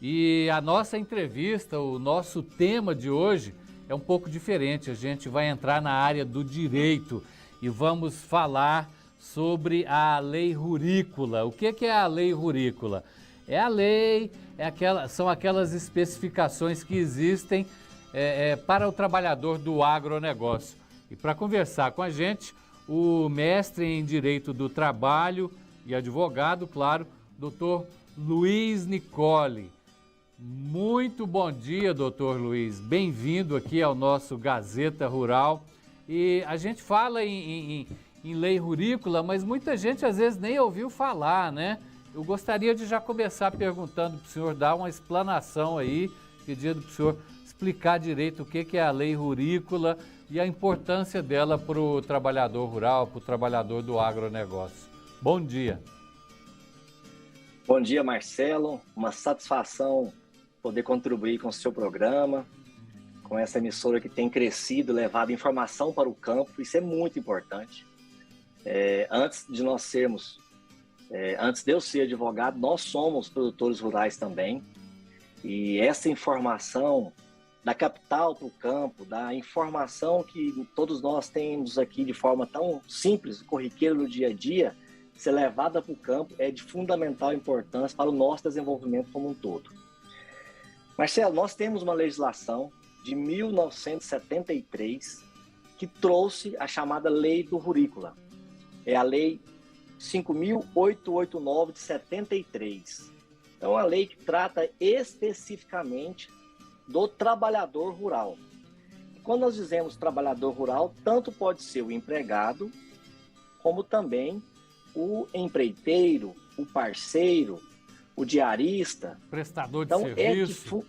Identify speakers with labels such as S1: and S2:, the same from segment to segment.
S1: E a nossa entrevista, o nosso tema de hoje é um pouco diferente. A gente vai entrar na área do direito e vamos falar sobre a lei rurícola. O que é a lei rurícola? É a lei, são aquelas especificações que existem para o trabalhador do agronegócio. E para conversar com a gente, o mestre em Direito do Trabalho e advogado, claro, doutor Luiz Nicoli. Muito bom dia, doutor Luiz. Bem-vindo aqui ao nosso Gazeta Rural. E a gente fala em lei rurícola, mas muita gente às vezes nem ouviu falar, né? Eu gostaria de já começar perguntando para o senhor dar uma explanação aí, pedindo para o senhor explicar direito o que é a lei rurícola e a importância dela para o trabalhador rural, para o trabalhador do agronegócio. Bom dia.
S2: Bom dia, Marcelo. Uma satisfação poder contribuir com o seu programa, com essa emissora que tem crescido, levado informação para o campo. Isso é muito importante. Antes de eu ser advogado, nós somos produtores rurais também. E essa informação da capital para o campo, da informação que todos nós temos aqui de forma tão simples, corriqueira no dia a dia, ser levada para o campo é de fundamental importância para o nosso desenvolvimento como um todo. Marcelo, nós temos uma legislação de 1973 que trouxe a chamada Lei do Rurícola. É a Lei 5.889 de 73. É uma lei que trata especificamente do trabalhador rural. Quando nós dizemos trabalhador rural, tanto pode ser o empregado, como também o empreiteiro, o parceiro, o diarista.
S1: Prestador de serviço.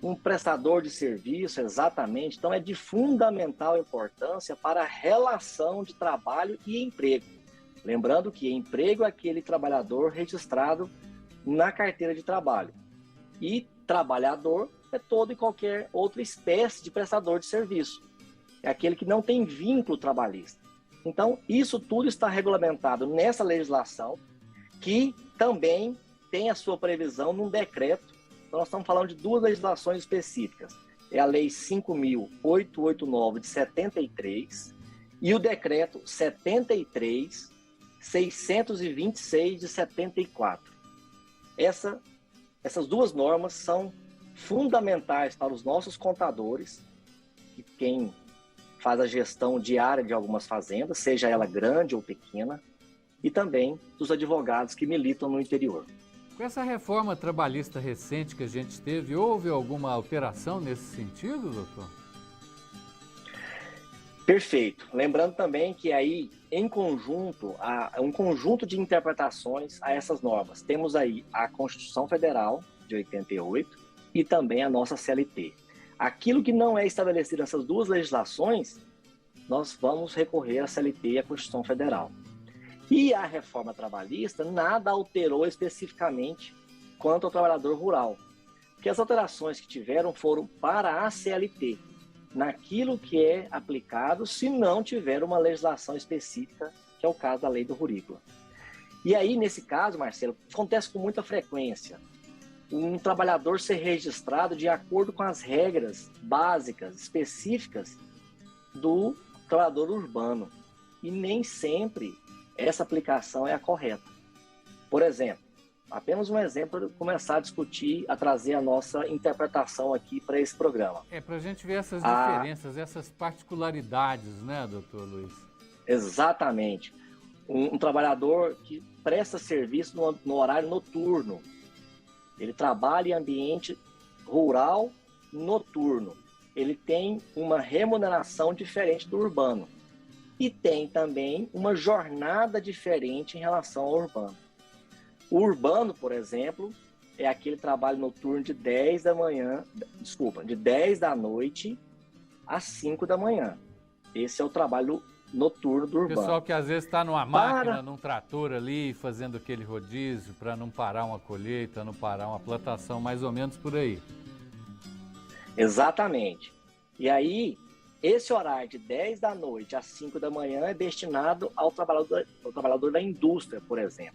S2: Um prestador de serviço, exatamente. Então, é de fundamental importância para a relação de trabalho e emprego. Lembrando que emprego é aquele trabalhador registrado na carteira de trabalho. E trabalhador é todo e qualquer outra espécie de prestador de serviço. É aquele que não tem vínculo trabalhista. Então, isso tudo está regulamentado nessa legislação, que também tem a sua previsão num decreto. Então, nós estamos falando de duas legislações específicas. É a Lei 5.889 de 73 e o decreto 73.626 de 74. Essas duas normas são fundamentais para os nossos contadores, que quem faz a gestão diária de algumas fazendas, seja ela grande ou pequena, e também dos advogados que militam no interior.
S1: Com essa reforma trabalhista recente que a gente teve, houve alguma alteração nesse sentido, doutor?
S2: Perfeito. Lembrando também que aí, em conjunto, há um conjunto de interpretações a essas normas. Temos aí a Constituição Federal, de 88, e também a nossa CLT. Aquilo que não é estabelecido nessas duas legislações, nós vamos recorrer à CLT e à Constituição Federal. E a reforma trabalhista nada alterou especificamente quanto ao trabalhador rural, porque as alterações que tiveram foram para a CLT, naquilo que é aplicado se não tiver uma legislação específica, que é o caso da Lei do Rurícola. E aí, nesse caso, Marcelo, acontece com muita frequência um trabalhador ser registrado de acordo com as regras básicas, específicas do trabalhador urbano. E nem sempre essa aplicação é a correta. Por exemplo, apenas um exemplo para começar a discutir, a trazer a nossa interpretação aqui para esse programa.
S1: Para a gente ver essas diferenças, essas particularidades, né, doutor Luiz?
S2: Exatamente. Um trabalhador que presta serviço no horário noturno, ele trabalha em ambiente rural noturno, ele tem uma remuneração diferente do urbano. E tem também uma jornada diferente em relação ao urbano. O urbano, por exemplo, é aquele trabalho noturno de 10 da noite às 5 da manhã. Esse é o trabalho noturno do urbano.
S1: Pessoal que às vezes está numa máquina, num trator ali, fazendo aquele rodízio para não parar uma colheita, não parar uma plantação, mais ou menos por aí.
S2: Exatamente. E aí, esse horário de 10 da noite às 5 da manhã é destinado ao trabalhador da indústria, por exemplo.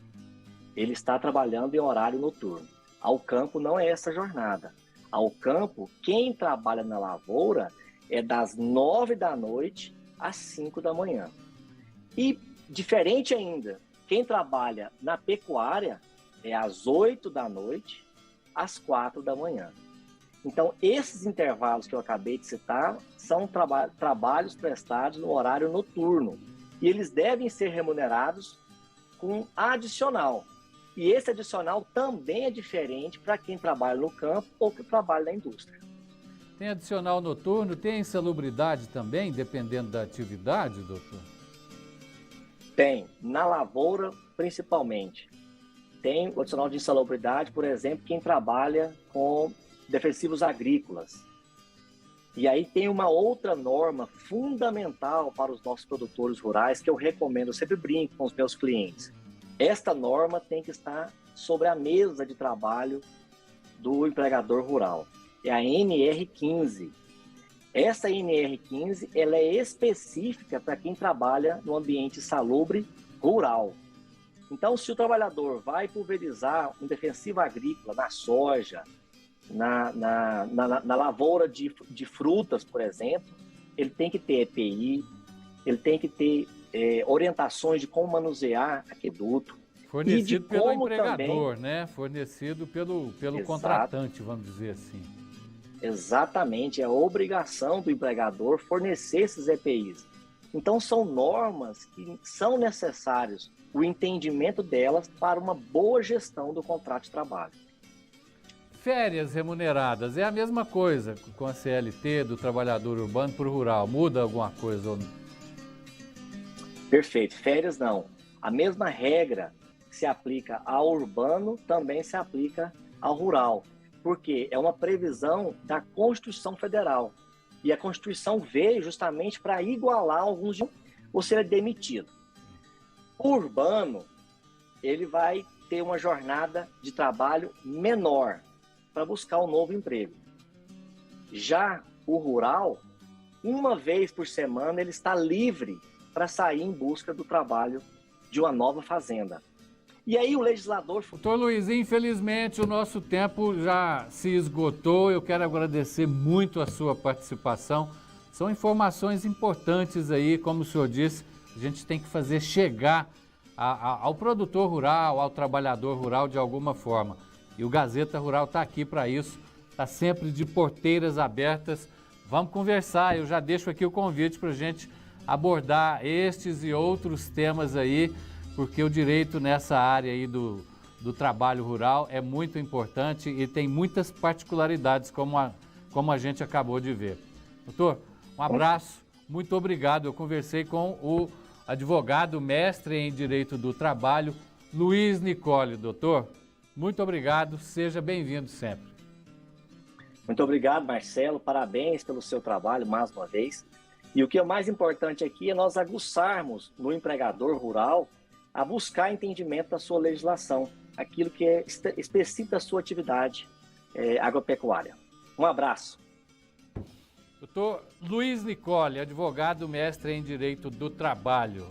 S2: Ele está trabalhando em horário noturno. Ao campo não é essa jornada. Ao campo, quem trabalha na lavoura é das 9 da noite às 5 da manhã. E, diferente ainda, quem trabalha na pecuária é às 8 da noite às 4 da manhã. Então, esses intervalos que eu acabei de citar são trabalhos prestados no horário noturno. E eles devem ser remunerados com adicional. E esse adicional também é diferente para quem trabalha no campo ou que trabalha na indústria.
S1: Tem adicional noturno, tem insalubridade também, dependendo da atividade, doutor?
S2: Tem, na lavoura principalmente. Tem o adicional de insalubridade, por exemplo, quem trabalha com defensivos agrícolas. E aí tem uma outra norma fundamental para os nossos produtores rurais que eu recomendo, eu sempre brinco com os meus clientes. Esta norma tem que estar sobre a mesa de trabalho do empregador rural. É a NR15. Essa NR15 ela é específica para quem trabalha no ambiente salubre rural. Então, se o trabalhador vai pulverizar um defensivo agrícola na soja, na lavoura de frutas, por exemplo, ele tem que ter EPI, ele tem que ter orientações de como manusear aqueduto.
S1: Fornecido pelo empregador, né? Fornecido pelo contratante, vamos dizer assim.
S2: Exatamente, é a obrigação do empregador fornecer esses EPIs. Então, são normas que são necessárias, o entendimento delas para uma boa gestão do contrato de trabalho.
S1: Férias remuneradas, é a mesma coisa com a CLT do trabalhador urbano para o rural, muda alguma coisa ou não?
S2: Perfeito, férias não. A mesma regra que se aplica ao urbano também se aplica ao rural, porque é uma previsão da Constituição Federal. E a Constituição veio justamente para igualar alguns de você é demitido. O urbano, ele vai ter uma jornada de trabalho menor para buscar um novo emprego. Já o rural, uma vez por semana, ele está livre para sair em busca do trabalho de uma nova fazenda. E aí o legislador...
S1: Doutor Luiz, infelizmente o nosso tempo já se esgotou. Eu quero agradecer muito a sua participação. São informações importantes aí, como o senhor disse, a gente tem que fazer chegar ao produtor rural, ao trabalhador rural de alguma forma. E o Gazeta Rural está aqui para isso, está sempre de porteiras abertas. Vamos conversar, eu já deixo aqui o convite para a gente abordar estes e outros temas aí, porque o direito nessa área aí do trabalho rural é muito importante e tem muitas particularidades, como a gente acabou de ver. Doutor, um abraço, muito obrigado. Eu conversei com o advogado mestre em Direito do Trabalho, Luiz Nicoli. Doutor, muito obrigado, seja bem-vindo sempre.
S2: Muito obrigado, Marcelo, parabéns pelo seu trabalho mais uma vez. E o que é mais importante aqui é nós aguçarmos no empregador rural a buscar entendimento da sua legislação, aquilo que é específico da sua atividade agropecuária. Um abraço.
S1: Doutor Luiz Nicoli, advogado mestre em Direito do Trabalho.